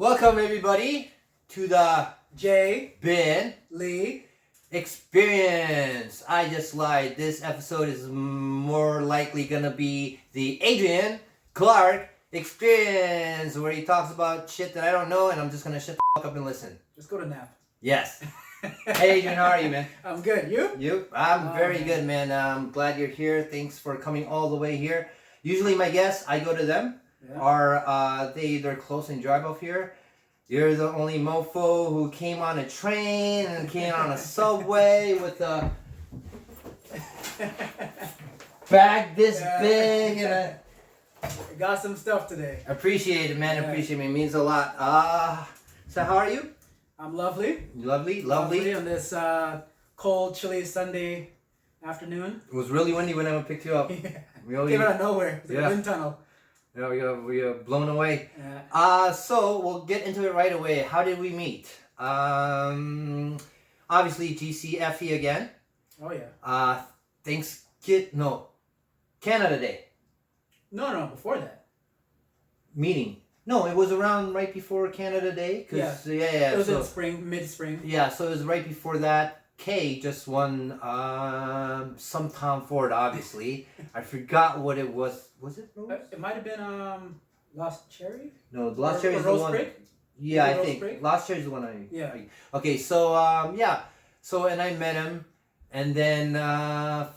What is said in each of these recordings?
Welcome everybody to the JBL experience. I just lied. This episode is more likely gonna be the Adrian Clarke experience, where he talks about shit that I don't know, and I'm just gonna shut the fuck up and listen. Just go to nap. Yes. Hey Adrian, how are you, man? I'm good. You? I'm very good, man. I'm glad you're here. Thanks for coming all the way here. Usually my guests, I go to them, or they either close and drive off here. You're the only mofo who came on a train and came on a subway with a bag this big and I got some stuff today. Appreciate it, man. Appreciate it. It means a lot. So how are you? I'm lovely. Lovely. On this cold, chilly Sunday afternoon. It was really windy when I picked you up. Really, came out of nowhere. It's like a wind tunnel. Yeah, we are blown away. So we'll get into it right away. How did we meet? Obviously GCFE again. Oh yeah. Canada Day. No, before that. Meeting. No, it was around right before Canada Day. Yeah. It was in spring, mid-spring. Yeah, so it was right before that. Kay just won some Tom Ford, obviously. I forgot what it was. Was it Rose? It might have been Lost Cherry? No, the Lost Cherry is the one. Break? Yeah, I think. Lost Cherry is the one Okay, so So and I met him, and then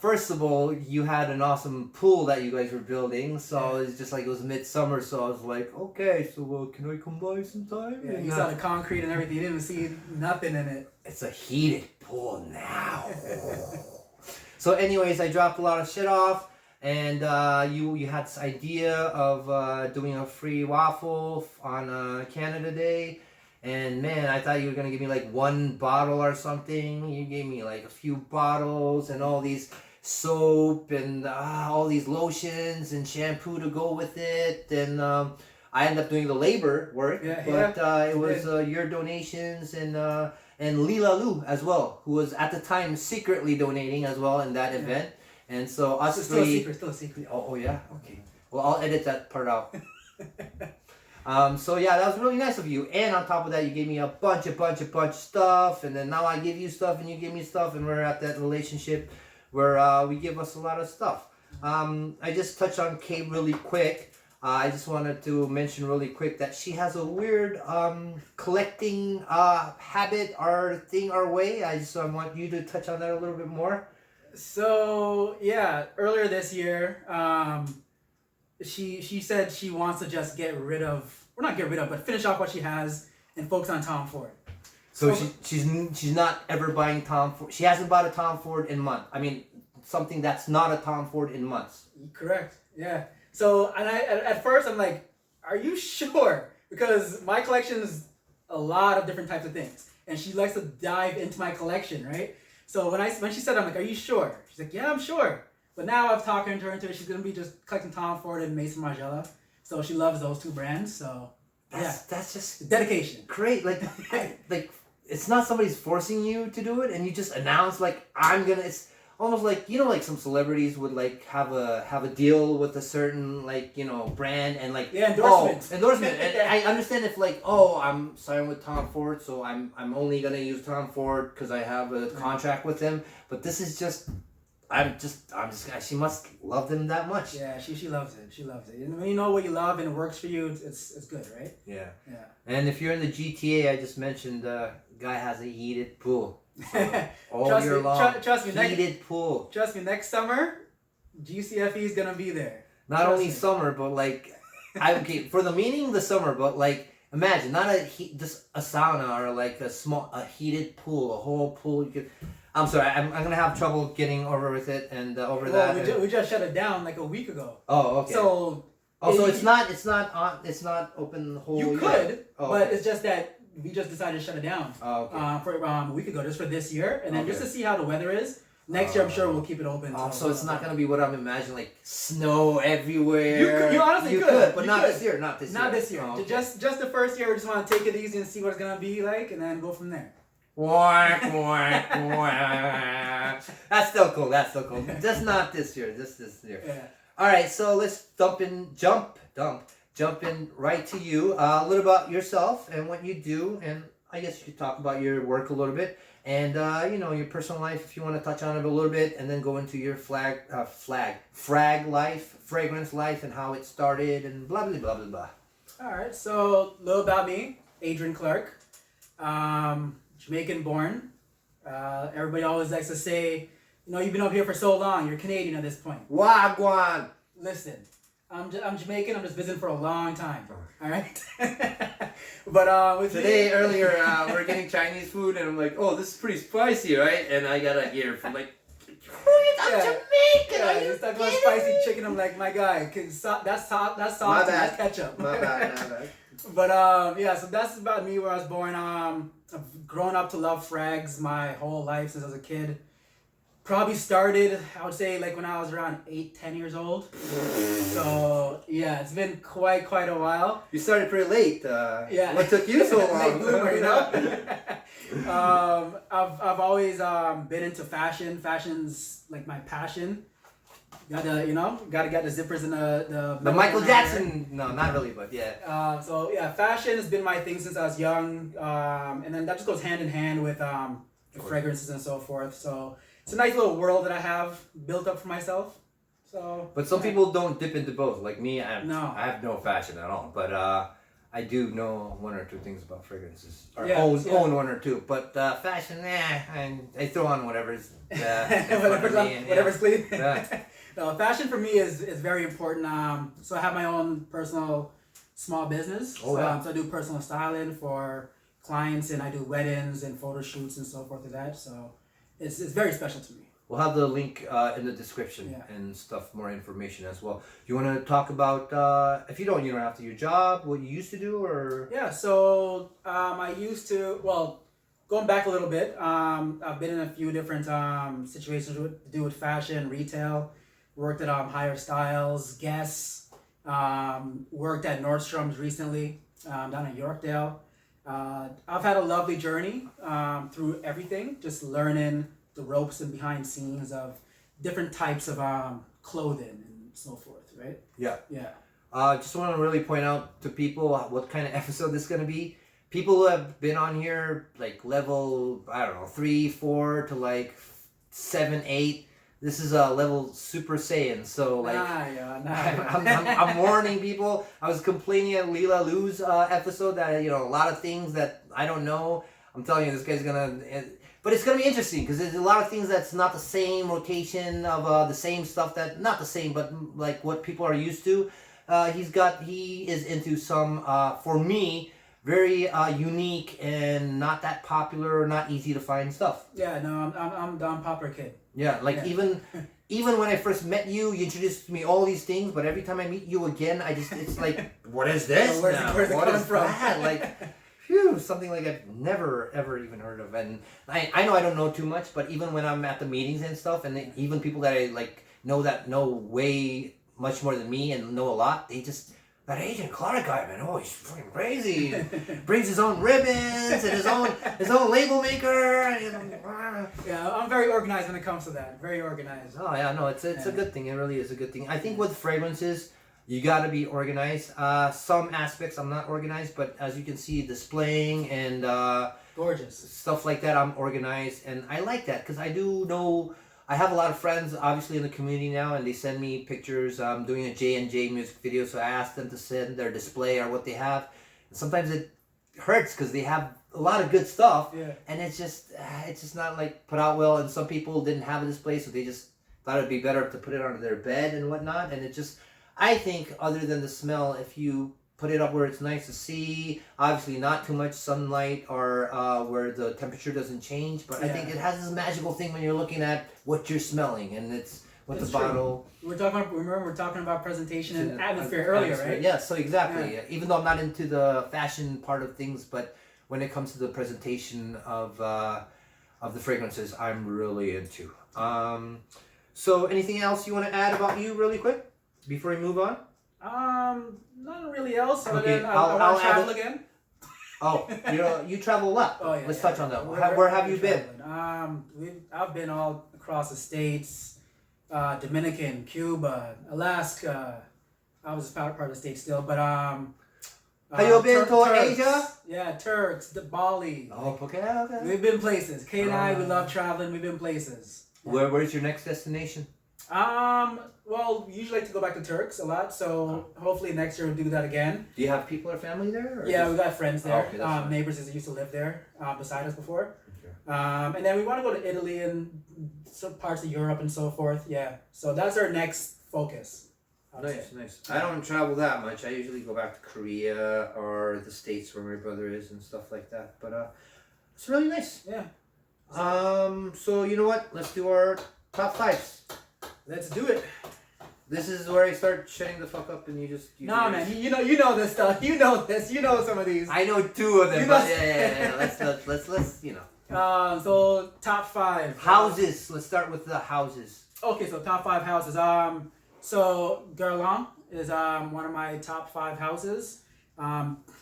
first of all, you had an awesome pool that you guys were building. So it's just like it was midsummer, so I was like, okay, so can I come by sometime? Yeah, you saw the concrete and everything. You didn't see nothing in it. It's a heated pool now. So anyways, I dropped a lot of shit off, and you had this idea of doing a free waffle on Canada Day. And man, I thought you were gonna give me like one bottle or something. You gave me like a few bottles and all these soap and all these lotions and shampoo to go with it. And I ended up doing the labor work, but it was your donations and Lila Lou as well, who was at the time secretly donating as well in that event. And so us three. Still a secret. Oh yeah, okay. Well, I'll edit that part out. So yeah, that was really nice of you. And on top of that, you gave me a bunch of stuff. And then now I give you stuff and you give me stuff. And we're at that relationship where we give us a lot of stuff. I just touched on Kate really quick. I just wanted to mention really quick that she has a weird collecting habit or thing or way. I want you to touch on that a little bit more. So yeah, earlier this year, she said she wants to just but finish off what she has and focus on Tom Ford. So she's not ever buying Tom Ford. She hasn't bought a Tom Ford in months. I mean, something that's not a Tom Ford in months. Correct. Yeah. So and at first I'm like, are you sure? Because my collection is a lot of different types of things, and she likes to dive into my collection, right? So when she said, I'm like, are you sure? She's like, yeah, I'm sure. But now I've talked her into it. She's gonna be just collecting Tom Ford and Maison Margiela. So she loves those two brands. So that's just dedication. Great. Like it's not somebody's forcing you to do it, and you just announce like I'm gonna. It's almost like like some celebrities would like have a deal with a certain brand and endorsement. And I understand if I'm signed with Tom Ford, so I'm only gonna use Tom Ford because I have a contract with him. But this is just. She must love them that much. Yeah, she loves it. She loves it. And when you know what you love and it works for you, it's good, right? Yeah. And if you're in the GTA, I just mentioned, guy has a heated pool. So all year long. Trust me, heated pool. Trust me, next summer, GCFE is gonna be there. Not only summer, but for the meaning the summer, but imagine not just a sauna or a heated pool, a whole pool. You could. I'm sorry, I'm gonna have trouble getting over with it and that. We just shut it down like a week ago. Oh, okay. So it's not open the whole year. You could, but it's just that we just decided to shut it down. Oh, okay. For a week ago, just for this year, and then just to see how the weather is. Next year, I'm sure we'll keep it open. So it's not gonna be what I'm imagining, like snow everywhere. You honestly could, but not this year. Not this year. Oh, okay. Just the first year, we just want to take it easy and see what it's gonna be like, and then go from there. That's still cool. Just not this year. Just this year. Yeah. All right. So let's jump jump in right to you. A little about yourself and what you do, and I guess you could talk about your work a little bit, and you know, your personal life if you want to touch on it a little bit, and then go into your frag life, fragrance life, and how it started, and blah blah blah blah blah. All right, so a little about me, Adrian Clarke, Jamaican born. Everybody always likes to say, you know, you've been up here for so long, you're Canadian at this point. Wagwan. Listen, I'm Jamaican, I'm just visiting for a long time, all right? But with Today, earlier, we're getting Chinese food, and I'm like, oh, this is pretty spicy, right? And I got an ear from like, I'm Jamaican. Yeah, it's talking about spicy chicken. I'm like, my guy, that's salt, that's ketchup. My bad. But yeah, so that's about me where I was born. I've grown up to love frags my whole life since I was a kid. Probably started, I would say, like when I was around 8-10 years old. So yeah, it's been quite a while. You started pretty late. Yeah. What took you so long? Late bloomer, you know. I've always been into fashion. Fashion's like my passion. Gotta get the zippers in the Michael Jackson. No, not really, but yeah. So yeah, fashion has been my thing since I was young, and then that just goes hand in hand with fragrances and so forth. So it's a nice little world that I have built up for myself. So. But some people don't dip into both. Like me, I have no fashion at all. But I do know one or two things about fragrances, or own one or two. But fashion, and I throw on whatever's whatever's clean. Yeah. No, fashion for me is very important. So I have my own personal small business. So I do personal styling for clients, and I do weddings and photo shoots and so forth with that. So it's very special to me. We'll have the link in the description and stuff, more information as well. You want to talk about, if you don't have to, your job, what you used to do, or? Yeah, so I used to, going back a little bit, I've been in a few different situations to do with fashion, retail. Worked at Higher Styles, Guess, worked at Nordstrom's recently, down in Yorkdale. I've had a lovely journey through everything, just learning the ropes and behind scenes of different types of clothing and so forth, right? Yeah. Yeah. Just want to really point out to people what kind of episode this is going to be. People who have been on here, like level, 3, 4 to like 7, 8. This is a level Super Saiyan, so like I'm warning people. I was complaining at Lila Lou's episode that a lot of things that I don't know. I'm telling you, this guy's but it's gonna be interesting because there's a lot of things that's not the same rotation of the same stuff that not the same, but like what people are used to. He is into some for me very unique and not that popular, not easy to find stuff. Yeah, no, I'm the unpopular kid. Yeah, even when I first met you, you introduced me all these things, but every time I meet you again, it's like, what is this? Where's it coming from? That? Like, phew, something like I've never ever even heard of. And I know I don't know too much, but even when I'm at the meetings and stuff, and even people that I like know way much more than me and know a lot, they just. That Adrian Clarke guy, man, oh, he's freaking crazy. Brings his own ribbons and his own label maker. Yeah, I'm very organized when it comes to that. Very organized. Oh yeah, no, it's a good thing. It really is a good thing. I think with fragrances, you got to be organized. Some aspects I'm not organized, but as you can see, displaying and gorgeous stuff like that, I'm organized, and I like that because I do know. I have a lot of friends, obviously, in the community now, and they send me pictures. I'm doing a J&J music video, so I ask them to send their display or what they have. And sometimes it hurts because they have a lot of good stuff, and it's just not like put out well. And some people didn't have a display, so they just thought it'd be better to put it under their bed and whatnot. And it just, I think, other than the smell, if you put it up where it's nice to see, obviously not too much sunlight or where the temperature doesn't change, but I think it has this magical thing when you're looking at what you're smelling, and it's what the bottle. We're talking about presentation and atmosphere earlier, right? Yeah, so exactly. Yeah. Even though I'm not into the fashion part of things, but when it comes to the presentation of the fragrances, I'm really into. So anything else you want to add about you really quick before we move on? Nothing really else. Okay, I'll travel again. Oh, you travel a lot. Oh yeah. Let's touch on that. Where have you been? I've been all across the states, Dominican, Cuba, Alaska, I was part of the States still, but Have you been to Turks. Asia? Yeah, Turks, Bali. Oh, okay. We've been places. Kay and I, we love traveling. We've been places. Yeah. Where's your next destination? Well, we usually like to go back to Turks a lot, so hopefully next year we'll do that again. Do you have people or family there? Yeah, we got friends there. Oh, okay, neighbors that used to live there beside us before. Okay. And then we want to go to Italy and some parts of Europe and so forth. Yeah, so that's our next focus. Nice. I don't travel that much. I usually go back to Korea or the States where my brother is and stuff like that. But it's really nice. Yeah. So you know what? Let's do our top fives. Let's do it. This is where I start shutting the fuck up and you just. Nah, man. You know this stuff. You know this. You know some of these. I know two of them. But yeah. Let's you know. So top five houses. Let's start with the houses. Okay, so top five houses. So Guerlain is one of my top five houses.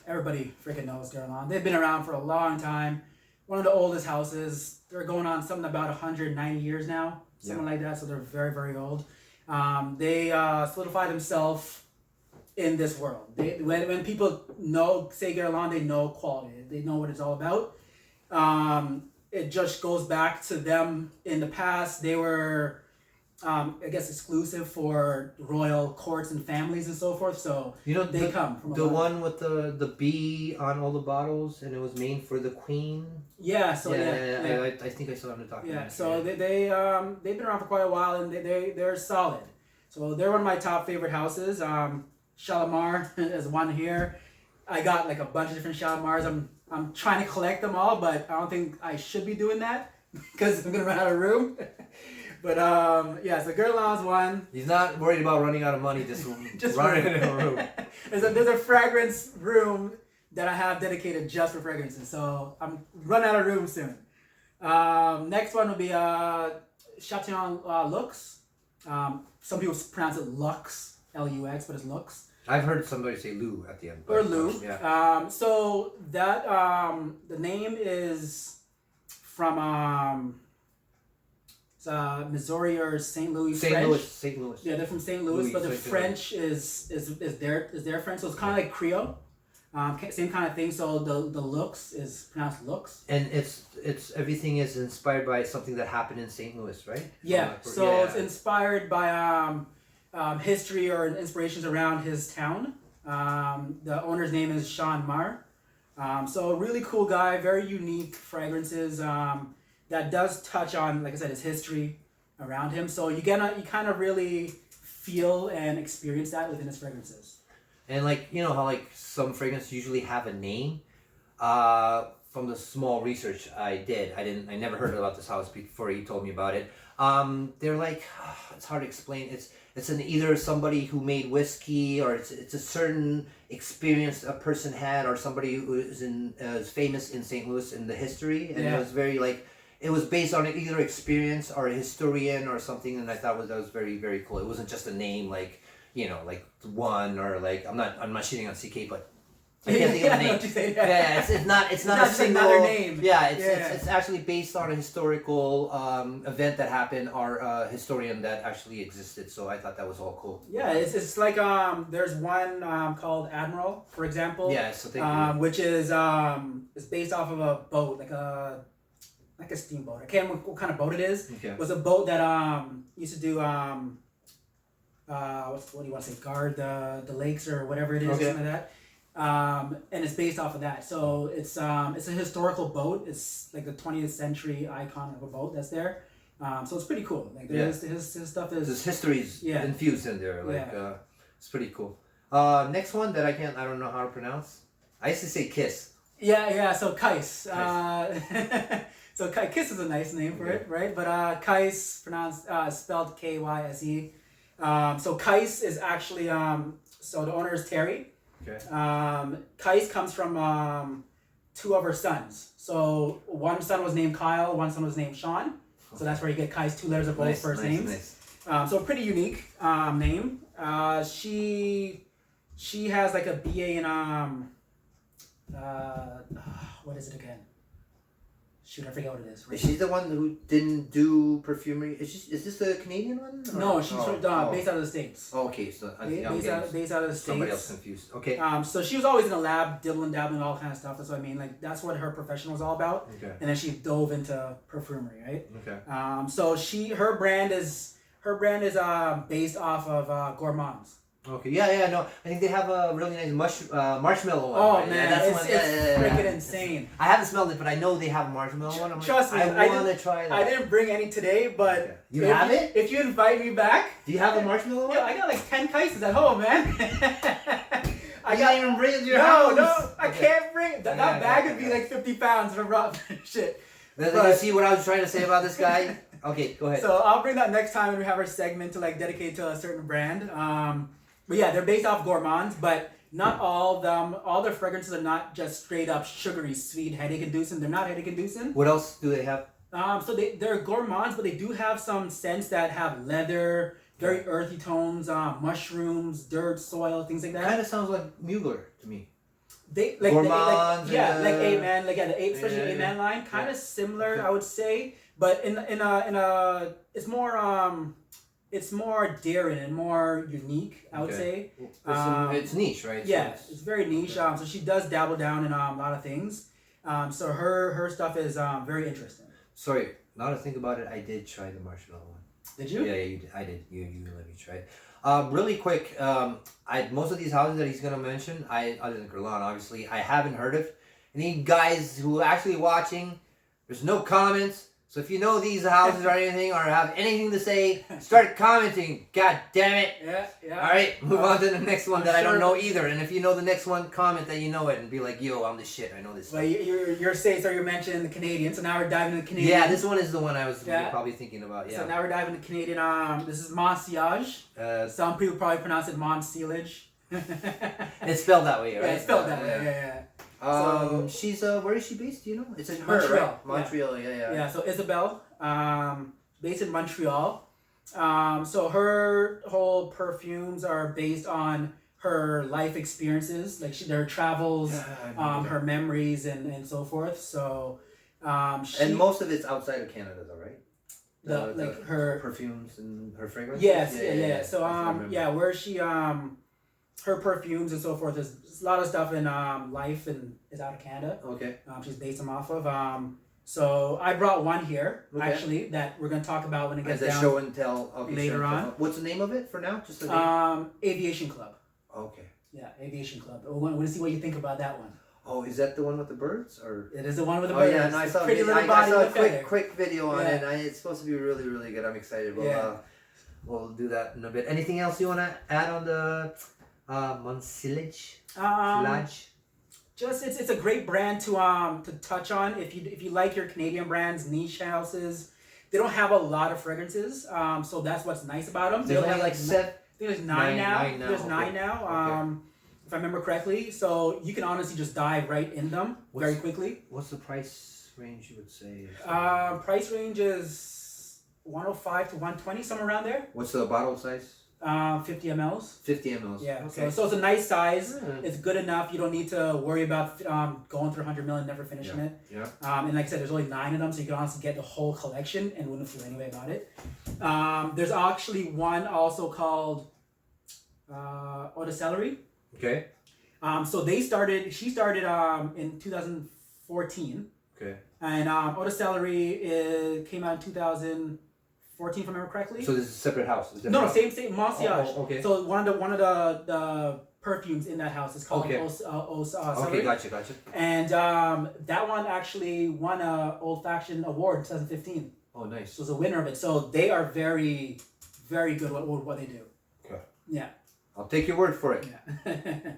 Everybody freaking knows Guerlain. They've been around for a long time. One of the oldest houses. They're going on something about 190 years now, something like that. So they're very, very old. They solidify themselves in this world. When people say Guerlain, they know quality. They know what it's all about. It just goes back to them in the past. They were, I guess, exclusive for royal courts and families and so forth. So they come from the one with the bee on all the bottles, and it was made for the queen. Yeah. So I think I saw it in the documentary. Yeah. So they've been around for quite a while, and they're solid. So they're one of my top favorite houses. Shalimar is one here. I got like a bunch of different Shalimars. I'm trying to collect them all, but I don't think I should be doing that because I'm gonna run out of room. But so Guerlain's one. He's not worried about running out of money. Just running out of room. There's a fragrance room that I have dedicated just for fragrances. So I'm running out of room soon. Next one will be Chatillon Luxe. Some people pronounce it Lux, Lux, but it's Lux. I've heard somebody say Lou at the end. Or Lou. Yeah. So that the name is from Missouri or St. Louis. St. Louis. Yeah, they're from St. Louis, but the French is their French, so it's kind of like Creole. Same kind of thing. So the Lux is pronounced Lux. And it's everything is inspired by something that happened in St. Louis, right? Yeah. So it's inspired by history or inspirations around his town. The owner's name is Sean Marr. So a really cool guy, very unique fragrances that does touch on, like I said, his history around him. So you kind of really feel and experience that within his fragrances. And like, you know how like some fragrances usually have a name? From the small research I did, I never heard about this house before he told me about it. They're like, it's hard to explain. It's an either somebody who made whiskey, or it's a certain experience a person had, or somebody who is famous in St. Louis in the history, and it was very like, it was based on either experience or a historian or something, and I thought that was very, very cool. It wasn't just a name like, you know, like one, or like I'm not shitting on CK, but I can't think of the name. Yeah, it's not a single another name. Yeah, it's actually based on a historical event that happened, or a historian that actually existed. So I thought that was all cool. Yeah, it's like there's one called Admiral, for example. Yeah, so which is it's based off of a boat, like a steamboat. I can't remember what kind of boat it is. Okay. It was a boat that used to do what do you want to say, guard the lakes or whatever it is, something like that. And it's based off of that. So it's a historical boat. It's like the 20th century icon of a boat that's there. So it's pretty cool. Like his stuff is. His history is infused in there. Like it's pretty cool. Next one that I don't know how to pronounce. I used to say KYSE. Yeah. So KYSE. So KYSE is a nice name for it, right? But KYSE pronounced spelled KYSE. So KYSE is actually so the owner is Terry. Okay. KYSE comes from two of her sons. So one son was named Kyle, one son was named Sean. So that's where you get KYSE, 2 letters of both first names. Nice. So a pretty unique name. She has like a BA in what is it again? shoot, I forget what it is. Is she the one who didn't do perfumery? Is this the Canadian one? Or? No, she's based out of the States. Okay, so Based out of the States. Somebody else confused. Okay. So she was always in the lab, dibbling, dabbling, all kind of stuff. That's what I mean. Like that's what her profession was all about. Okay. And then she dove into perfumery, right? Okay. So her brand is based off of Gourmands. Okay. Yeah. No, I think they have a really nice marshmallow one. Oh right? man, that's it's freaking insane. I haven't smelled it, but I know they have a marshmallow one. Trust me, I want to try that. I didn't bring any today, but okay. You have it? If you invite me back, do you have a marshmallow one? Yeah, I got like 10 KYSEs at home, man. I can't even bring it to your house. No, I can't bring it. That bag would be like 50 pounds if I brought shit. You see what I was trying to say about this guy? Okay, go ahead. So I'll bring that next time when we have our segment to like dedicate to a certain brand. But yeah, they're based off Gourmands, but not all of them. All their fragrances are not just straight up sugary, sweet, headache inducing. They're not headache inducing. What else do they have? So they're Gourmands, but they do have some scents that have leather, very earthy tones, mushrooms, dirt, soil, things like that. Kind of sounds like Mugler to me. They like Gourmands, like A-Man, like the especially A-Man line, kind of similar, I would say, but in a it's more daring and more unique, I would say. It's niche, right? Yeah, it's very niche. So she does dabble down in a lot of things. So her stuff is very interesting. Sorry, now to think about it, I did try the marshmallow one. Did you? Yeah, you did. I did. You let me try it. Really quick, most of these houses that he's gonna mention, other than Guerlain, obviously, I haven't heard of. Any guys who are actually watching, there's no comments. So if you know these houses or anything, or have anything to say, start commenting. God damn it. Yeah. All right, move on to the next one that I don't know either. And if you know the next one, comment that you know it and be like, yo, I'm the shit. I know this. Well, your states are, you're mentioning the Canadian, so now we're diving into Canadian. Yeah, this one is the one I was probably thinking about. Yeah. So now we're diving into Canadian. This is MONSILLAGE. Some people probably pronounce it MONSILLAGE. It's spelled that way, right? Yeah, it's spelled that way. Yeah. She's where is she based? Do you know? It's in Montreal. Right? Montreal, yeah. Yeah, so Isabelle, based in Montreal. So her whole perfumes are based on her life experiences, like their travels, her memories, and so forth. So, and most of it's outside of Canada, though, right? Like her perfumes and her fragrances. Yes, yeah. So where she her perfumes and so forth. There's a lot of stuff in life and is out of Canada. Okay. She's based them off of. So I brought one here actually that we're gonna talk about when it gets down. As a show and tell later on. What's the name of it for now? Just the name. Aviation Club. Okay. Yeah, Aviation Club. I want to see what you think about that one. Oh, is that the one with the birds, or? It is the one with the birds. Oh yeah, no, I saw a quick video on it. And it's supposed to be really, really good. I'm excited. We'll do that in a bit. Anything else you want to add on the MONSILLAGE? Just it's a great brand to touch on if you like your Canadian brands, niche houses. They don't have a lot of fragrances, so that's what's nice about them. They only have like seven. I think there's nine now. There's nine now. If I remember correctly. So you can honestly just dive right in them very quickly. What's the price range you would say? Price range is 105 to 120, somewhere around there. What's the bottle size? 50 mls. 50 mls. Yeah. Okay. So it's a nice size. It's good enough. You don't need to worry about going through 100 ml and never finishing it. Yeah. And like I said, there's only 9 of them, so you can honestly get the whole collection and wouldn't feel any way about it. There's actually one also called Eau de Celery. Okay. So she started in 2014. Okay. And Eau de Celery came out in 2014, if I remember correctly. So this is a separate house? Same MONSILLAGE. Okay. So one of the perfumes in that house is called Eau Celery. Okay, gotcha. And that one actually won a Old Fashioned award in 2015. Oh, nice. So it was a winner of it. So they are very, very good at what they do. Okay. Yeah. I'll take your word for it. Yeah.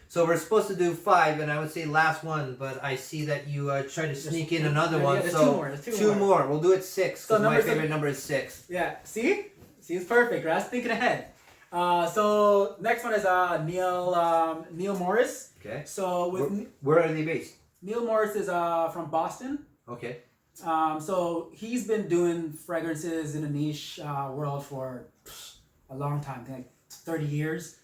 So we're supposed to do 5, and I would say last one, but I see that you tried to sneak in another one. There's so two more. We'll do it 6, because my favorite number is 6. Yeah. See, it's perfect. Right? I was thinking ahead. So next one is Neil Morris. Okay. So where are they based? Neil Morris is from Boston. Okay. So he's been doing fragrances in a niche world for a long time, like 30 years.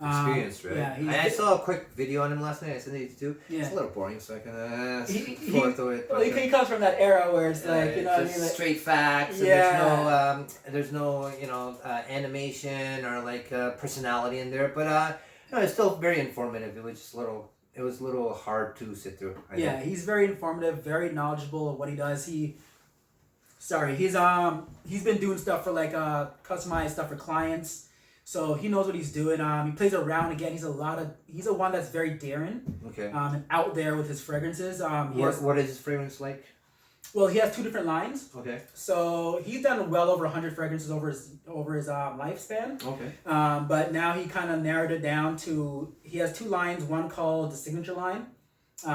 Experience, right? Yeah, I saw a quick video on him last night. I sent it to you. Yeah. It's a little boring, so I can He- through it. Well, he comes from that era where it's like, you know what I just mean? Like, straight facts. Yeah. And there's no animation or like personality in there. But it's still very informative. It was just it was a little hard to sit through. I think. he's very informative, very knowledgeable of what he does. He's been doing stuff for like customized stuff for clients. So he knows what he's doing. He plays around again. He's a one that's very daring. Okay. And out there with his fragrances. What is his fragrance like? Well, he has 2 different lines. Okay. So he's done well over 100 fragrances over his lifespan. Okay. But now he kind of narrowed it down to, he has 2 lines. One called the Signature line,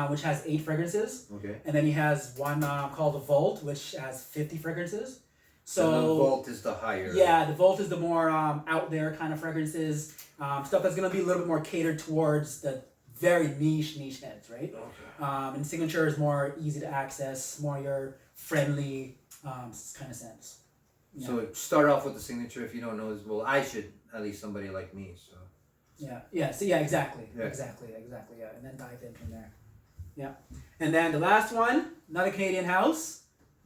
which has 8 fragrances. Okay. And then he has one called the Vault, which has 50 fragrances. So the Vault is the higher. Yeah, the Vault is the more out there kind of fragrances. Stuff that's going to be a little bit more catered towards the very niche heads, right? Okay. And Signature is more easy to access, more your friendly kind of sense. Yeah. So start off with the Signature if you don't know as well. I should, at least somebody like me. So. Exactly. Yeah. And then dive in from there. Yeah. And then the last one, another Canadian house,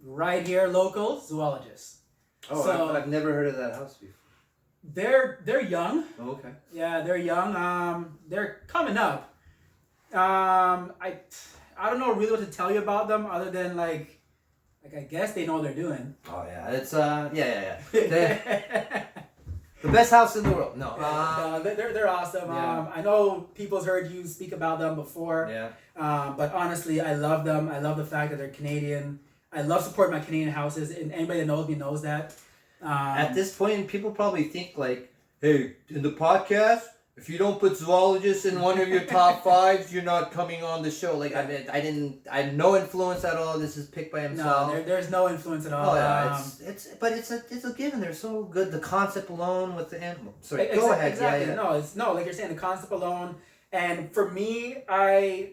right here, local, Zoologist. Oh, so, I've never heard of that house before. They're young. Oh, okay. Yeah, they're young. They're coming up. I don't know really what to tell you about them other than like I guess they know what they're doing. Oh yeah, it's the best house in the world. No, they're awesome. Yeah. I know people's heard you speak about them before. Yeah. But honestly, I love them. I love the fact that they're Canadian. I love supporting my Canadian houses, and anybody that knows me knows that. At this point, people probably think like, hey, in the podcast, if you don't put Zoologist in one of your top 5s, you're not coming on the show. Like, I had no influence at all. This is picked by himself. No, there's no influence at all. Oh yeah, it's a given. They're so good. The concept alone with the animal. Sorry, go ahead. Exactly. Yeah. Like you're saying, the concept alone. And for me, my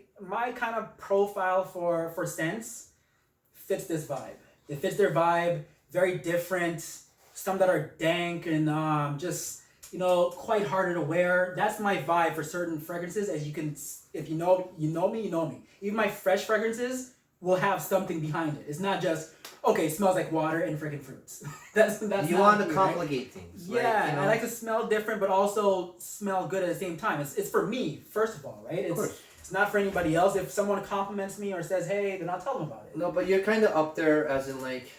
kind of profile for scents fits this vibe. It fits their vibe. Very different. Some that are dank and just quite harder to wear. That's my vibe for certain fragrances. As you can, if you know me. Even my fresh fragrances will have something behind it. It's not just it smells like water and freaking fruits. that's you want to complicate things. Yeah, I like to smell different, but also smell good at the same time. It's for me first of all, right? It's not for anybody else. If someone compliments me or says, "Hey," then I'll tell them about it. No, but you're kind of up there, as in like,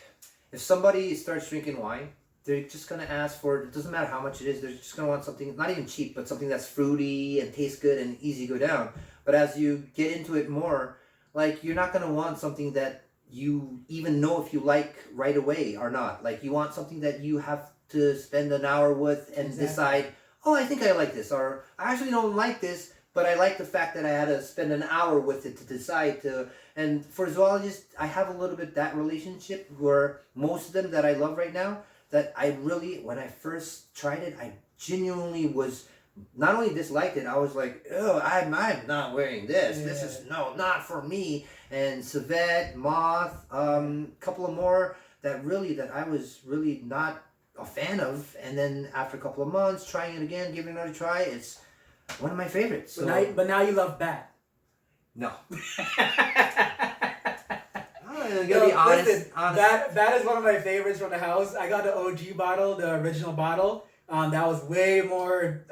if somebody starts drinking wine, they're just gonna ask for. It doesn't matter how much it is. They're just gonna want something not even cheap, but something that's fruity and tastes good and easy to go down. But as you get into it more, like you're not gonna want something that you even know if you like right away or not. Like you want something that you have to spend an hour with and decide. Oh, I think I like this, or I actually don't like this, but I like the fact that I had to spend an hour with it to decide to. And for Zoologist, I have a little bit that relationship where most of them that I love right now, that I really, when I first tried it, I genuinely was not only disliked it, I was like, oh, I'm not wearing this. Yeah. This is not for me. And Civet, Moth, couple of more that I was really not a fan of. And then after a couple of months, trying it again, giving it another try, it's one of my favorites. So. But now you love Bat. No. I'm gonna be honest. Listen, that is one of my favorites from the house. I got the OG bottle, the original bottle. That was way more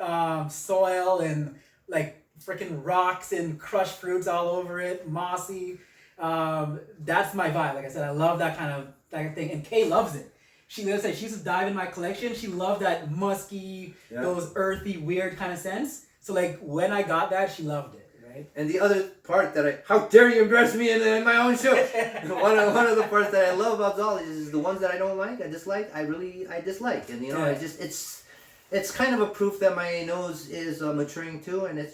soil and like freaking rocks and crushed fruits all over it, mossy. That's my vibe. Like I said, I love that kind of thing, and Kay loves it. She used to dive in my collection. She loved that musky, those earthy, weird kind of scents. So like when I got that, she loved it. Right? And the other part that how dare you embarrass me in my own show? one of the parts that I love about Zoologist is the ones that I don't like, I dislike, I dislike, and it's kind of a proof that my nose is maturing too, and I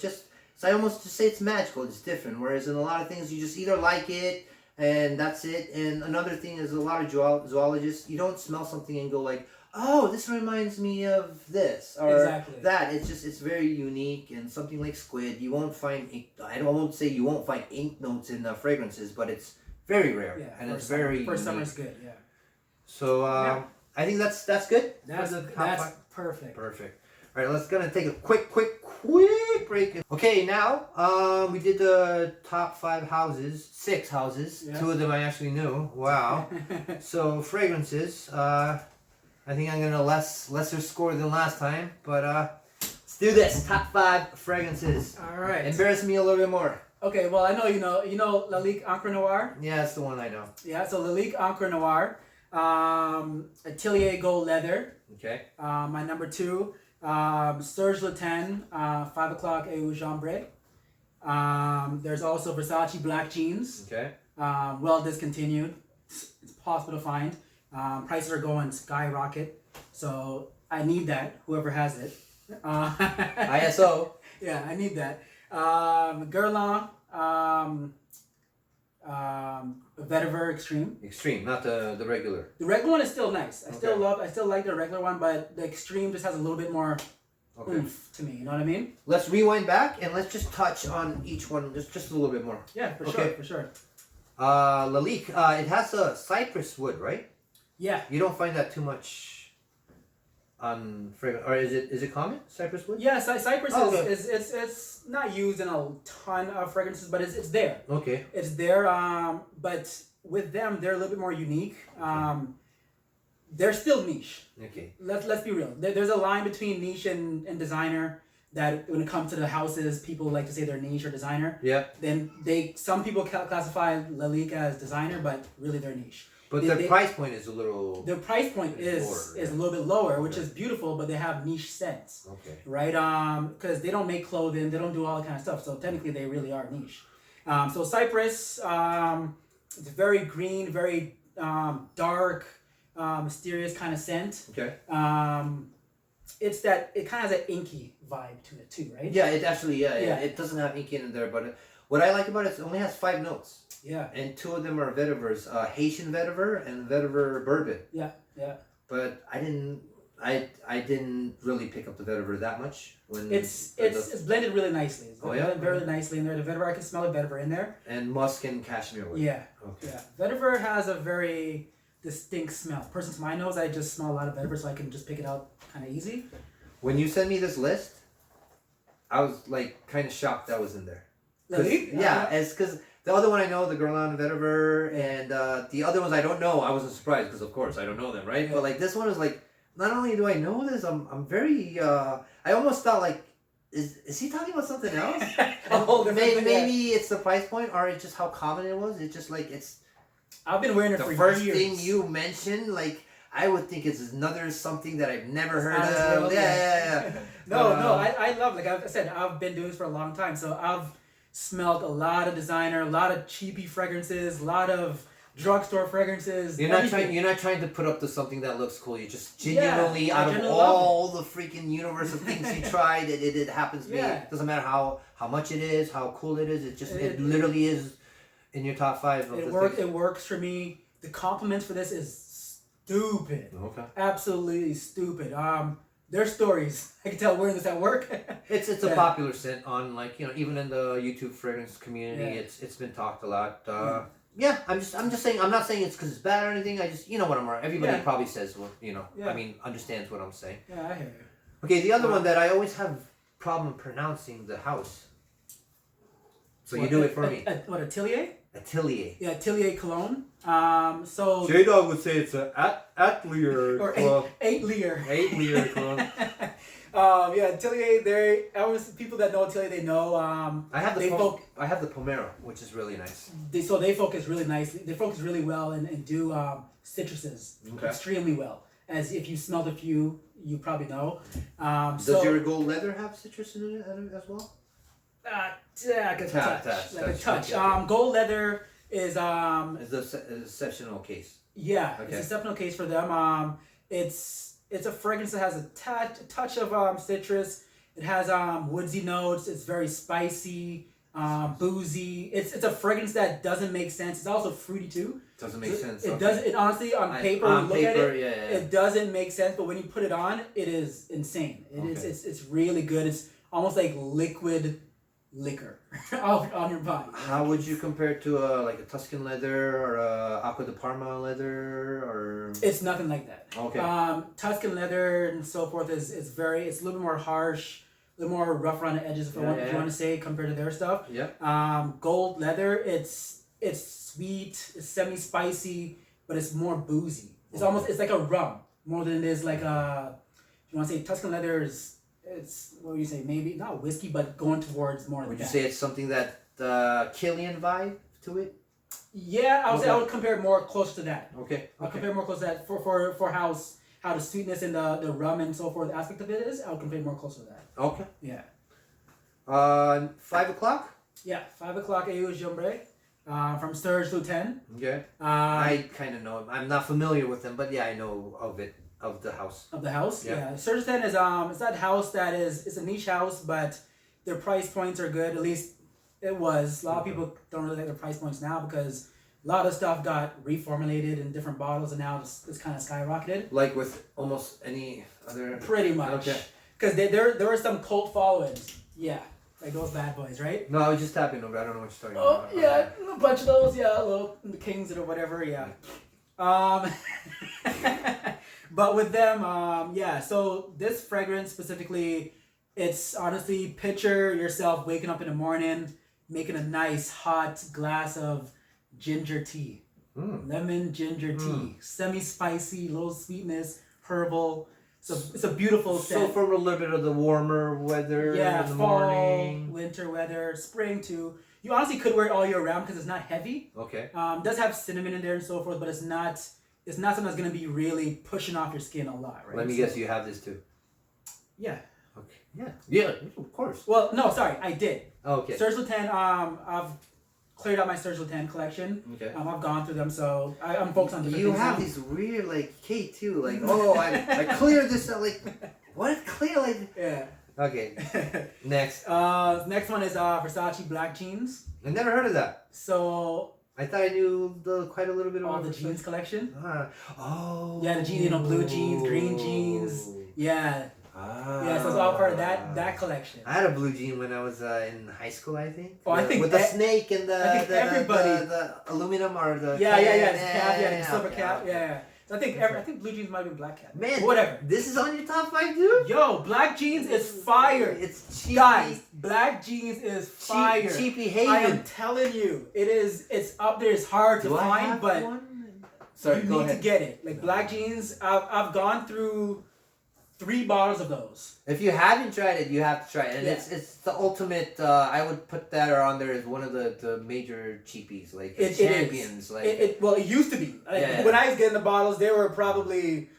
almost just say it's magical. It's different. Whereas in a lot of things, you just either like it and that's it. And another thing is a lot of zoologists, you don't smell something and go like, oh, this reminds me of this or that. It's very unique. And something like squid, you won't find. I won't say you won't find ink notes in fragrances, but it's very rare. Yeah, and it's very. First summer's good. Yeah. So I think that's good. That's perfect. Perfect. All right, let's gonna take a quick break. Okay, now we did the top 5 houses, 6 houses. Yeah. 2 of them I actually knew. Wow. So fragrances. I think I'm gonna lesser score than last time, but let's do this. Top 5 fragrances. All right. Embarrass me a little bit more. Okay, well I know you know Lalique-Encre Noir. Yeah, that's the one I know. Yeah, so Lalique-Encre Noir, Atelier Gold Leather. Okay. My number 2, Serge Lutens, 5 o'clock et Gimbre. There's also Versace-Black jeans. Okay. Well discontinued. It's possible to find. Prices are going skyrocket, so I need that. Whoever has it. ISO. Yeah, I need that. Guerlain, Vetiver Extreme. Extreme, not the regular. The regular one is still nice. I still Okay. like the regular one, but the Extreme just has a little bit more oomph to me. You know what I mean? Let's rewind back and let's just touch on each one just a little bit more. Yeah, for Okay. sure, for sure. Lalique, it has a cypress wood, right? Yeah. You don't find that too much on fragrance, or is it common? Cypress wood? Yeah, Cypress Oh, okay. is it's not used in a ton of fragrances, but it's there. Okay. It's there. But with them, they're a little bit more unique. They're still niche. Okay. Let's be real. There's a line between niche and designer. That when it comes to the houses, people like to say they're niche or designer. Yeah. Then some people classify Lalique as designer, but really they're niche. But their price point is a little. Their price point is lower, a little bit lower, which is beautiful, but they have niche scents. Okay. Right? Because they don't make clothing, they don't do all that kind of stuff. So technically, they really are niche. So Cypress, it's very green, very dark, mysterious kind of scent. Okay. It kind of has an inky vibe to it too, right? Yeah, it actually Yeah. it doesn't have ink in there, but what I like about it only has 5 notes. Yeah. And 2 of them are vetivers, Haitian vetiver and vetiver bourbon. Yeah. But I didn't really pick up the vetiver that much when It's blended really nicely. It's blended very Okay. nicely in there. The vetiver, I can smell the vetiver in there. And musk and cashmere wood. Yeah. Okay. Yeah. Vetiver has a very distinct smell. Person to my nose, I just smell a lot of vetiver, so I can just pick it out kind of easy. When you sent me this list, I was like kind of shocked that was in there. Lalique? Yeah, it's because the other one I know, the Guerlain-Vetiver, and the other ones I don't know. I wasn't surprised because of course I don't know them, right? Yeah. But like this one is like, not only do I know this, I'm very. I almost thought like, is he talking about something else? A whole different thing, maybe it's the price point, or it's just how common it was. It's just like it's. I've been wearing it The for first years. thing you mentioned, like I would think it's another something that I've never heard Out of. world, Yeah. No, I love, like I said, I've been doing this for a long time, so I've smelled a lot of designer, a lot of cheapy fragrances, a lot of drugstore fragrances. You're not everything. trying. You're not trying to put up to something that looks cool. You just genuinely, I out of genuinely love all the freaking universe of things you tried, it happens to be. Yeah. It doesn't matter how much it is, how cool it is. It literally is in your top 5 of It the works. things. It works for me. The compliments for this is stupid. Okay. Absolutely stupid. Their stories. I can tell wearing this at work. It's a Yeah. popular scent on even in the YouTube fragrance community. Yeah. It's been talked a lot. Yeah, I'm just saying. I'm not saying it's because it's bad or anything. I just what I'm. Everybody Yeah. probably says Yeah. I mean, understands what I'm saying. Yeah, I hear you. Okay, the other one that I always have problem pronouncing the house. So you do it for me. What, Atelier? Atelier. Yeah, Atelier Cologne. So J-Dog would say it's a Atelier or Atelier. Atelier cologne. Yeah, Atelier. People that know Atelier, they know. I have they I have the Pomero, which is really nice. They focus really nicely. They focus really well and do citruses Okay. extremely well. As if you smelled a few, you probably know. Does your gold leather have citrus in it as well? Like a touch. Okay. Gold leather is It's a exceptional case. yeah, Okay. it's a exceptional case for them. It's a fragrance that has a touch of citrus. It has woodsy notes. It's very spicy, boozy. It's a fragrance that doesn't make sense. It's also fruity too. Doesn't make sense. It okay. does. It honestly on paper, on you look paper, at it, yeah. it doesn't make sense. But when you put it on, it is insane. It is. Okay. It's really good. It's almost like liquor on your body. How would you compare it to like a Tuscan leather or a Acqua di Parma leather or? It's nothing like that. Okay. Tuscan leather and so forth is it's a little bit more harsh, a little more rough around the edges if you want to say compared to their stuff. Yeah. Gold leather, it's sweet, it's semi-spicy, but it's more boozy. It's almost it's like a rum more than it is like a. If you want to say Tuscan leather is it's what would you say, maybe not whiskey but going towards more. Would you say it's something that Killian vibe to it? Yeah, I would say I would compare more close to that. Okay. I'll compare more close to that for how the sweetness and the rum and so forth aspect of it is. I'll compare more close to that. Okay. Yeah. 5 o'clock? Yeah, 5 o'clock AU Gimbre. From Serge Lutens. Okay. I kind of know him. I'm not familiar with him, but yeah, I know of it, of the house. Of the house? Yeah. Serge Lutens is it's that house that it's a niche house, but their price points are good. At least it was. A lot of people don't really like their price points now because a lot of stuff got reformulated in different bottles and now it's kind of skyrocketed. Like with almost any other... Pretty much. Okay. Because there were some cult followings. Yeah. Like those bad boys, right? No, I was just tapping over. I don't know what you're talking about. Oh, yeah. A bunch of those, yeah. Little the Kings or whatever, yeah. But with them, yeah. So this fragrance specifically, it's honestly picture yourself waking up in the morning, making a nice hot glass of ginger tea. Lemon ginger tea. Semi-spicy, little sweetness, herbal. So it's a beautiful scent. So for a little bit of the warmer weather in the fall, morning. winter weather, spring too. You honestly could wear it all year round because it's not heavy. Okay. Does have cinnamon in there and so forth, but it's not something that's gonna be really pushing off your skin a lot, right? Let me guess, you have this too. Yeah. Okay. Yeah. Yeah, of course. Well, no, sorry, I did. Okay. Serge Lutens, I've cleared out my Serge Lutens collection. Okay. I've gone through them, so I'm focused on different things. You have these weird, like, K too, like, oh, I cleared this out, like, what? Clear, like... Yeah. Okay. Next. Next one is Versace-Black jeans. I never heard of that. So... I thought I knew quite a little bit about the jeans collection. Oh. Yeah, the jeans, blue jeans, green jeans. Yeah. Yeah, so it's all part of that collection. I had a blue jean when I was in high school, I think. Oh, I think with the snake and the aluminum or the the silver cap, yeah. So I think blue jeans might have been black cap. Man, whatever. This is on your top 5, dude. Yo, black jeans is fire. It's cheap. Guys, black jeans is fire. Cheapy haven. I am telling you, it is. It's up there. It's hard to find, but sorry, you need to get it. Like black jeans, I've gone through 3 bottles of those. If you haven't tried it, you have to try it. And it's the ultimate, I would put that on there as one of the major cheapies, like champions. Like it used to be. When I was getting the bottles, they were probably,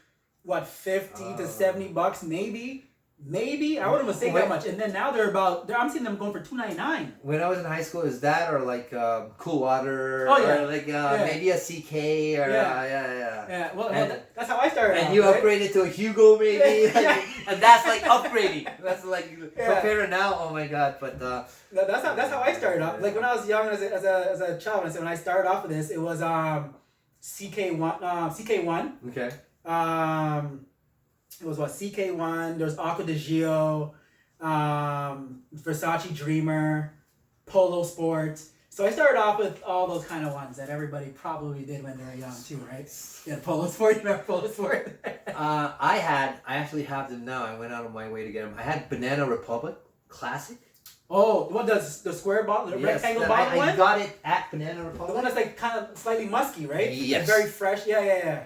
what, 50 to 70 bucks, maybe. Maybe I wouldn't even say that much, and then now I'm seeing them going for $2.99. When I was in high school, is that or like Cool Water? Oh yeah, or like maybe a CK or yeah. Well, that's how I started. And you upgraded to a Hugo maybe, and that's like upgrading. That's like compare it now. Oh my god! But that's how I started off. Like when I was young as a child, when I started off with this, it was CK1. Okay. It was what, CK1, there's Acqua di Gio, Versace Dreamer, Polo Sport. So I started off with all those kind of ones that everybody probably did when they were young too, right? Yeah, Polo Sport, you remember Polo Sport? I actually have them now. I went out of my way to get them. I had Banana Republic Classic. Oh, what does the square bottle, the rectangle bottle one? I got it at Banana Republic. The one that's like kind of slightly musky, right? Yes. It's very fresh. Yeah.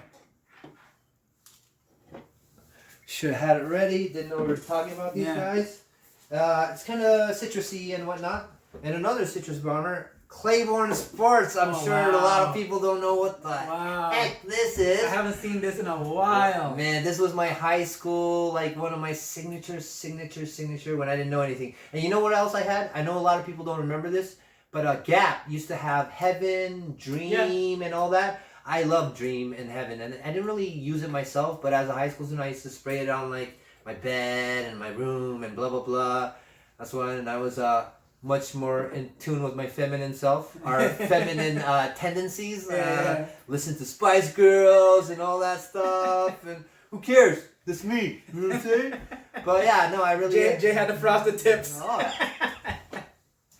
Should have had it ready. Didn't know we were talking about these guys. It's kind of citrusy and whatnot. And another citrus bomber, Claiborne Sports. I'm sure a lot of people don't know what the heck this is. I haven't seen this in a while. Man, this was my high school, like one of my signature when I didn't know anything. And you know what else I had? I know a lot of people don't remember this, but Gap used to have Heaven, Dream, and all that. I love Dream and Heaven, and I didn't really use it myself, but as a high school student, I used to spray it on like my bed and my room and blah blah blah. That's when I was much more in tune with my feminine self, our feminine tendencies. Listen to Spice Girls and all that stuff, and who cares? That's me. You know what I'm saying? But yeah, no, I really. Jay had the frosted tips. Oh.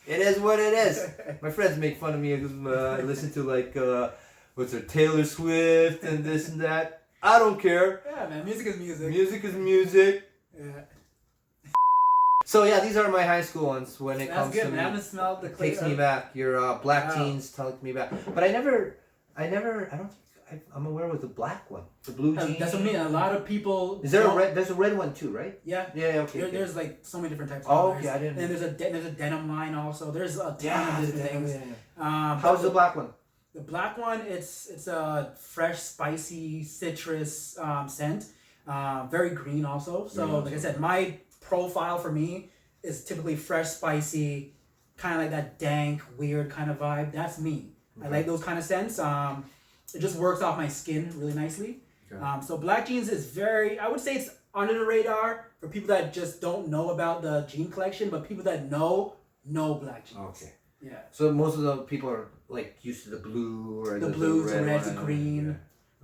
It is what it is. My friends make fun of me because I listen to like what's it, Taylor Swift and this and that. I don't care. Yeah, man. Music is music. Music is music. Yeah. So yeah, these are my high school ones. When it comes good, to man. I haven't smelled the takes me back. Your black jeans take me back. But I don't think I'm aware with the black one, the blue jeans. That's what I mean. A lot of people. Is there a red? There's a red one too, right? Yeah. Yeah. Okay. There's like so many different types. Oh, of okay. I didn't. And there's a denim line also. There's a ton of different things. Yeah. How's the black one? The black one, it's a fresh, spicy citrus scent. Very green also. So like I said, my profile for me is typically fresh, spicy, kind of like that dank, weird kind of vibe. That's me. Okay. I like those kind of scents. It just works off my skin really nicely. Okay. So black jeans is I would say it's under the radar for people that just don't know about the jean collection, but people that know black jeans. Okay. Yeah. So most of the people are like used to the blue or the blues, the reds, the one. green. Yeah.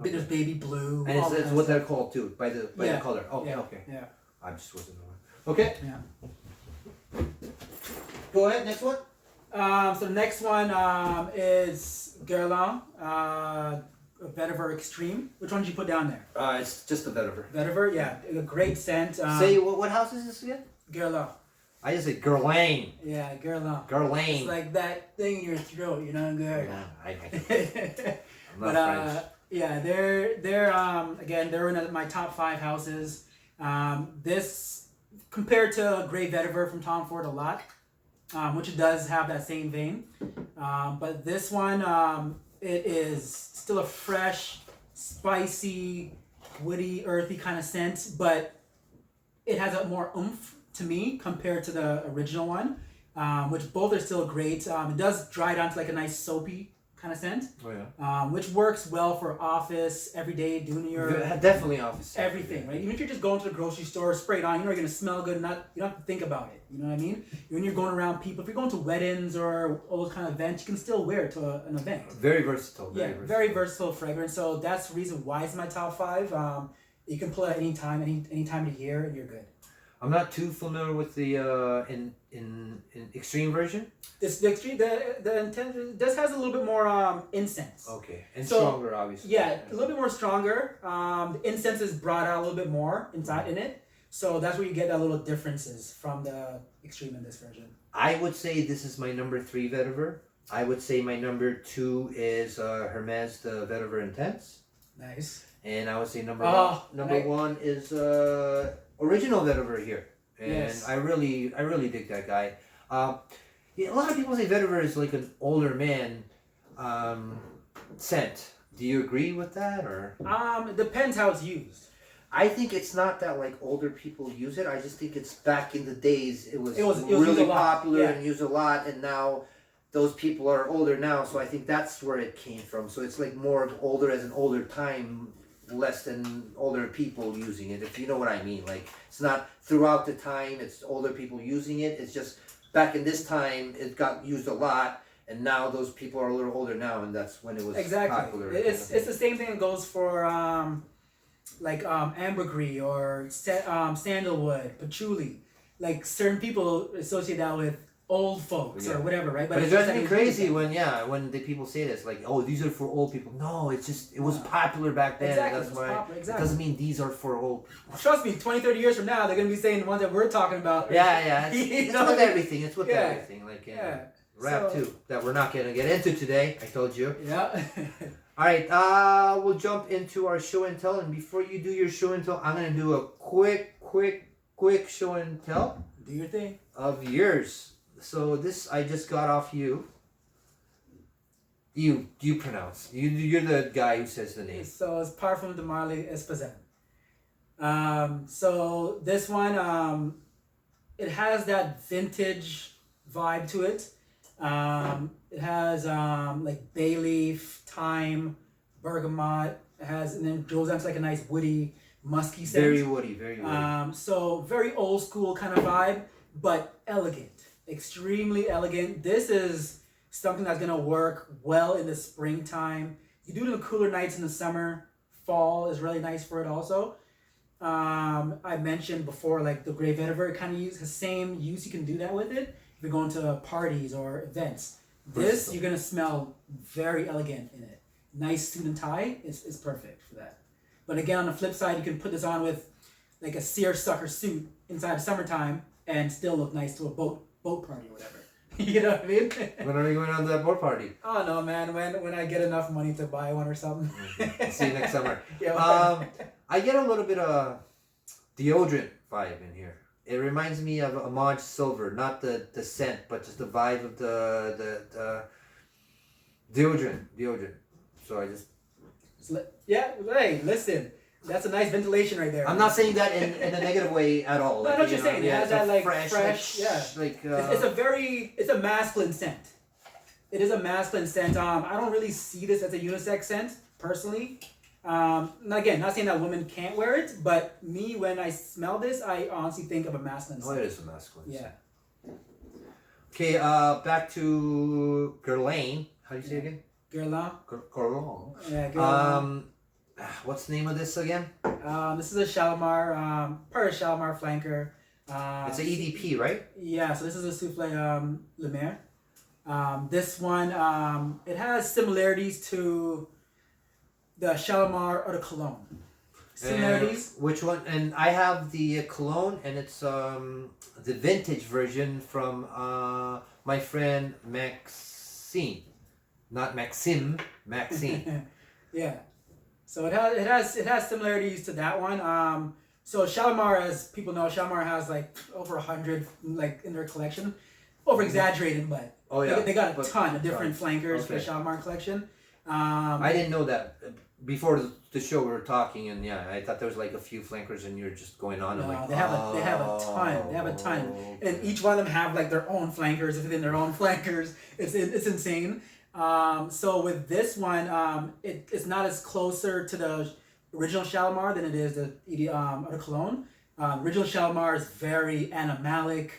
Okay. There's baby blue. And it's what they're called too, by the color. Okay, okay. Yeah. I just wasn't aware. Okay. Yeah. Go ahead, next one. So the next one is Guerlain-Vetiver Extreme. Which one did you put down there? It's just the Vetiver. Vetiver, yeah. A great scent. Say, what house is this again? Guerlain. I just said Guerlain. Yeah, Guerlain. Guerlain. It's like that thing in your throat, you know, good. Yeah, I'm not French. Yeah, they're again, they're in my top 5 houses. This compared to Grey Vetiver from Tom Ford a lot, which does have that same vein. But this one, it is still a fresh, spicy, woody, earthy kind of scent, but it has a more oomph to me compared to the original one, which both are still great. It does dry down to like a nice soapy kind of scent. Oh yeah. Which works well for office, everyday, doing your definitely office. Everything, right? Even if you're just going to the grocery store, spray it on, you know you're gonna smell good. You don't have to think about it. You know what I mean? When you're going around people, if you're going to weddings or all those kind of events, you can still wear it to an event. Very versatile. Very versatile fragrance. So that's the reason why it's my top 5. You can pull it at any time, any time of the year, and you're good. I'm not too familiar with the in extreme version. The intent this has a little bit more incense. Okay, and stronger obviously. Yeah, a little bit more stronger. The incense is brought out a little bit more inside in it, so that's where you get that little differences from the extreme in this version. I would say this is my number 3 vetiver. I would say my number 2 is Hermes the Vetiver Intense. Nice. And I would say number 1 is original vetiver here, and yes. I really dig that guy. A lot of people say vetiver is like an older man scent. Do you agree with that, or? It depends how it's used. I think it's not that like older people use it. I just think it's back in the days it was really popular and used a lot, and now those people are older now. So I think that's where it came from. So it's like more of older as an older time. Less than older people using it, if you know what I mean. Like, it's not throughout the time, it's older people using it. It's just back in this time, it got used a lot, and now those people are a little older now, and that's when it was popular. It's the same thing that goes for ambergris or sandalwood, patchouli. Like, certain people associate that with old folks or whatever, right? But it drives me crazy when the people say this, like, oh, these are for old people. No, it's just, it was popular back then. Exactly. That's why it doesn't mean these are for old people. Trust me, 20, 30 years from now, they're going to be saying the ones that we're talking about. Yeah. It's with everything. It's with everything. Like, rap too, that we're not going to get into today. I told you. Yeah. All right, we'll jump into our show and tell. And before you do your show and tell, I'm going to do a quick show and tell. Do your thing. Of yours. So this I just got off you. You pronounce. You're the guy who says the name. So it's Parfum de Lalique-Espazon. So this one, it has that vintage vibe to it. It has like bay leaf, thyme, bergamot. It has, and then it goes on to like a nice woody, musky scent. Very woody. So very old school kind of vibe, but elegant. Extremely elegant. This is something that's gonna work well in the springtime. You do it in the cooler nights in the summer. Fall is really nice for it also. I mentioned before, like the Grey Vetiver, it kind of uses the same use you can do that with it. if you're going to parties or events. This, you're going to smell very elegant in it. Nice suit and tie is perfect for that. But again, on the flip side, you can put this on with like a seersucker suit inside the summertime and still look nice to a boat party or whatever. You know what I mean? When are you going on that boat party? Oh no, man! When I get enough money to buy one or something. See you next summer. Yeah. I get a little bit of deodorant vibe in here. It reminds me of Amage Silver, not the scent, but just the vibe of the deodorant. So I just. Yeah. Hey, listen. That's a nice ventilation right there. I'm not saying that in a negative way at all. No, I know what you're saying. It has that like fresh, yeah. Like it's a masculine scent. It is a masculine scent. I don't really see this as a unisex scent personally. Again, not saying that women can't wear it, but me, when I smell this, I honestly think of a masculine scent. Oh, it is a masculine scent. Yeah. Okay, back to Guerlain. How do you say it again? Guerlain. Guerlain. Yeah, Guerlain. What's the name of this again? This is a Shalimar, part of Shalimar flanker. It's an EDP, right? Yeah, so this is a souffle Lumiere. This one, it has similarities to the Shalimar or the Cologne. Similarities. Which one? And I have the Cologne, and it's the vintage version from my friend Maxine, not Maxime, Maxine. Yeah. So it has similarities to that one. So Shalimar, as people know, Shalimar has like over 100 like in their collection. Over exaggerated, but they got a ton of different flankers for the Shalimar collection. I didn't know that before the show. We were talking, and yeah, I thought there was like a few flankers, and you're just going on. No, like, they have a ton. They have a ton, and each one of them have like their own flankers within their own flankers. It's insane. So with this one, it's not as closer to the original Shalimar than it is the Cologne. Original Shalimar is very animalic.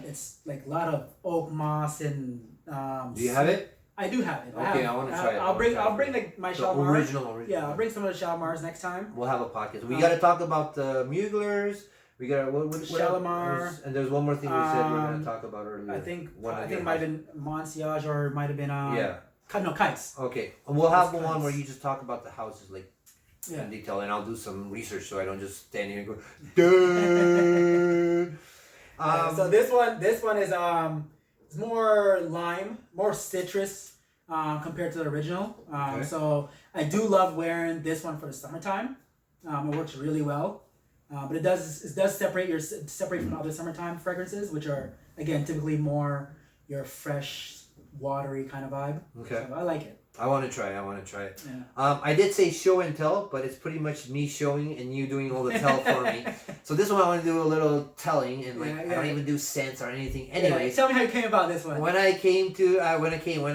It's like a lot of oak moss and. Do you have it? I do have it. Okay, I want to try it. I'll bring like my Shalimar. Original. Yeah, I'll bring some of the Shalimars next time. We'll have a podcast. We got to talk about the Muglars. We got what Shalimar. And there's one more thing we said we're going to talk about earlier. I think it might have been MONSILLAGE or it might have been KYSE. Okay, and we'll have one where you just talk about the houses like Yeah. in detail, and I'll do some research so I don't just stand here and go, dude. So this one is it's more lime, more citrus compared to the original. Okay. So I do love wearing this one for the summertime. It works really well, but it does separate from other summertime fragrances, which are again typically more your fresh, watery kind of vibe. Okay. So I like it. I want to try it. Yeah. I did say show and tell, but it's pretty much me showing and you doing all the tell for me. So this one I want to do a little telling, and like I don't even do scents or anything. Anyways, tell me how you came about this one. When I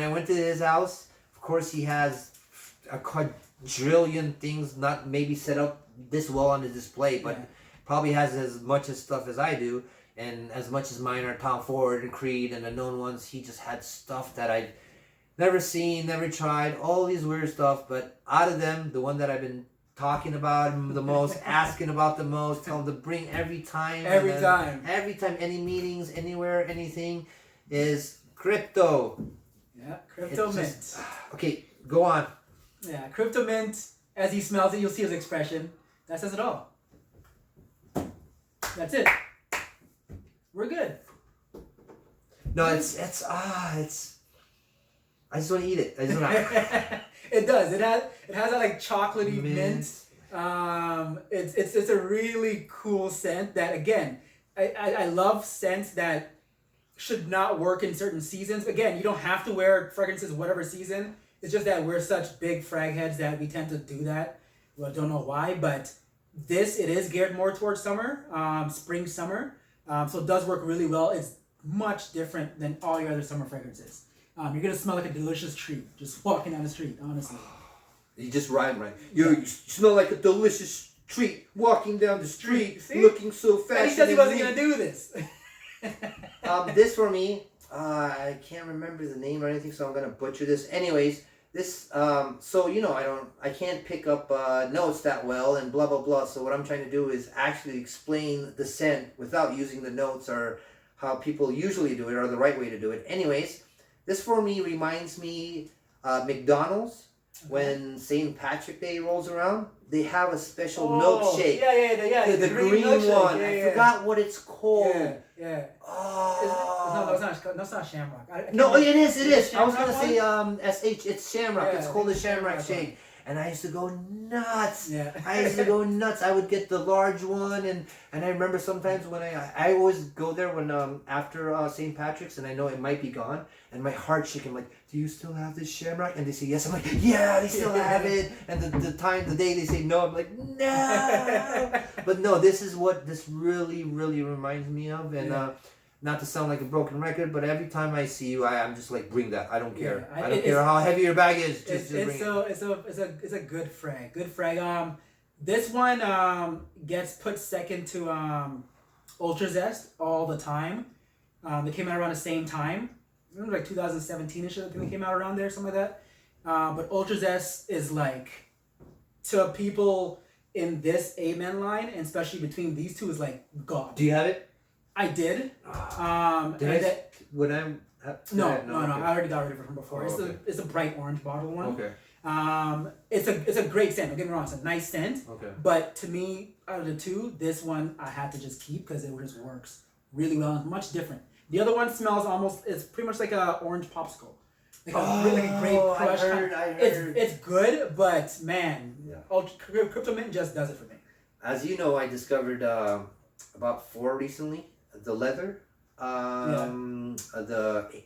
went to his house, of course he has a quadrillion things not maybe set up this well on the display, but probably has as much as stuff as I do, and as much as mine are Tom Ford and Creed and the known ones. He just had stuff that I've never seen, never tried, all these weird stuff. But out of them, the one that I've been talking about the most, asking about the most, tell them to bring every time, any meetings, anywhere, anything, is Crypto. Yeah, KRYPTOMINT. Okay, go on. Yeah, KRYPTOMINT. As he smells it, you'll see his expression. That says it all. That's it. We're good. No, it's I just want to eat it. I just want to. It does. It has that like chocolatey mint. It's a really cool scent that, again, I love scents that should not work in certain seasons. Again, you don't have to wear fragrances whatever season. It's just that we're such big frag heads that we tend to do that. Well, I don't know why, but it is geared more towards summer, spring, summer. So it does work really well. It's much different than all your other summer fragrances. You're going to smell like a delicious treat just walking down the street, honestly. You just rhyme right. You smell like a delicious treat walking down the street, looking so fashionable. And he said he wasn't going to do this. This for me, I can't remember the name or anything, so I'm going to butcher this. Anyways, this, so, I can't pick up notes that well and blah, blah, blah. So what I'm trying to do is actually explain the scent without using the notes or how people usually do it or the right way to do it. Anyways, this for me reminds me McDonald's. When St. Patrick Day rolls around, they have a special milkshake. Yeah. The green one. I forgot what it's called. Yeah. Oh. It's not Shamrock. No, it is. it I was gonna Shamrock say SH. It's Shamrock. Yeah, it's called the it's Shamrock Shamrock shake. And I used to go nuts. Yeah. I used to go nuts. I would get the large one, and I remember sometimes when I always go there when after St. Patrick's, and I know it might be gone, and my heart shaking like, do you still have this Shamrock? And they say yes. I'm like, yeah, they still have it. And the day they say no, I'm like, no. But no, this is what this really reminds me of, and not to sound like a broken record, but every time I see you, I'm just like, bring that. I don't care. I don't care how heavy your bag is. Just bring it. It's a good frag. Good frag. This one gets put second to Ultra Zest all the time. They came out around the same time. I remember like 2017ish. I think they came out around there, something like that. But Ultra Zest is like, to people in this Amen line, and especially between these two, is like God. Do you have it? I did. When I'm no. I already got rid of it from before. It's a bright orange bottle one. Okay. It's a great scent. Don't get me wrong. It's a nice scent. Okay. But to me, out of the two, this one I had to just keep because it just works really well. It's much different. The other one smells it's pretty much like a orange popsicle. Like a grape crush. I heard. It's good, but man, KRYPTOMINT just does it for me. As you know, I discovered about 4 recently. The leather,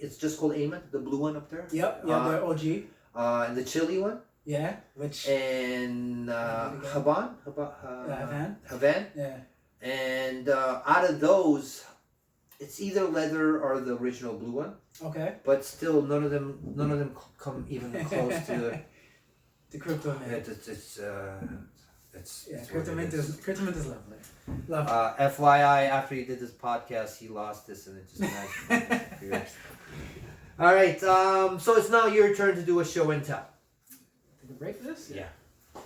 it's just called Amen, the blue one up there. Yep, the OG. And the chili one. Yeah, which. And Havan. Havan. Yeah. And out of those, it's either leather or the original blue one. Okay. But still, none of them come even close to. The KRYPTOMINT. KRYPTOMINT is lovely. FYI, after he did this podcast, he lost this, and it just nice. All right, so it's now your turn to do a show and tell. Did we break this? Yeah. I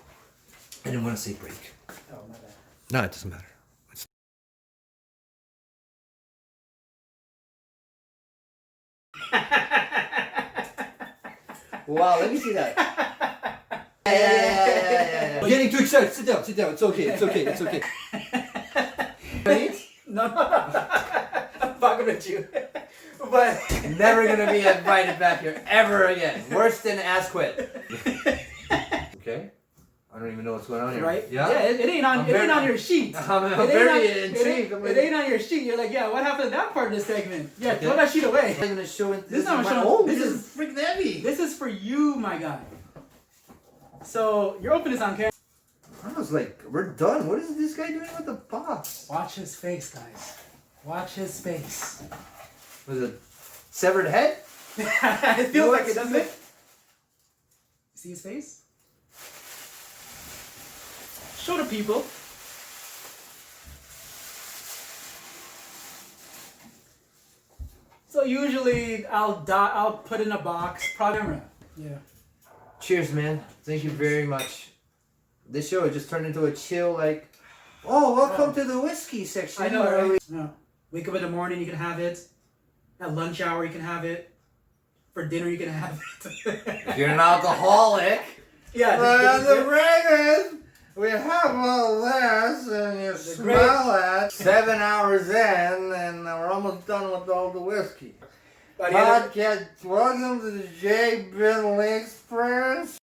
didn't want to say break. Oh, my bad. No, it doesn't matter. Wow, let me see that. Yeah. I'm getting too excited. Sit down. It's okay. Ready? No. I'm fucking with you. But never gonna be invited back here ever again. Worse than Asquith. Okay. I don't even know what's going on here. Right? Yeah. It ain't on your sheet. I'm very intrigued. It ain't on your sheet. You're like, yeah. What happened to that part of this segment? Yeah. Okay. Throw that sheet away. I'm gonna show it. This is not my showing. This is freaking heavy. This is for you, my guy. So you're opening this on camera. I was like, we're done. What is this guy doing with the box? Watch his face, guys. Watch his face. Was it severed head? It feels like it, doesn't it? See his face? Show the people. So usually I'll put in a box. Camera. Yeah. Cheers, man. Thank you very much. This show just turned into a chill, like, oh, welcome to the whiskey section. I know, right? No. Wake up in the morning, you can have it. At lunch hour, you can have it. For dinner, you can have it. If you're an alcoholic. Yeah. The fragrance, we have all this, and you smell it. 7 hours in, and we're almost done with all the whiskey. Podcast, welcome to the JBL experience.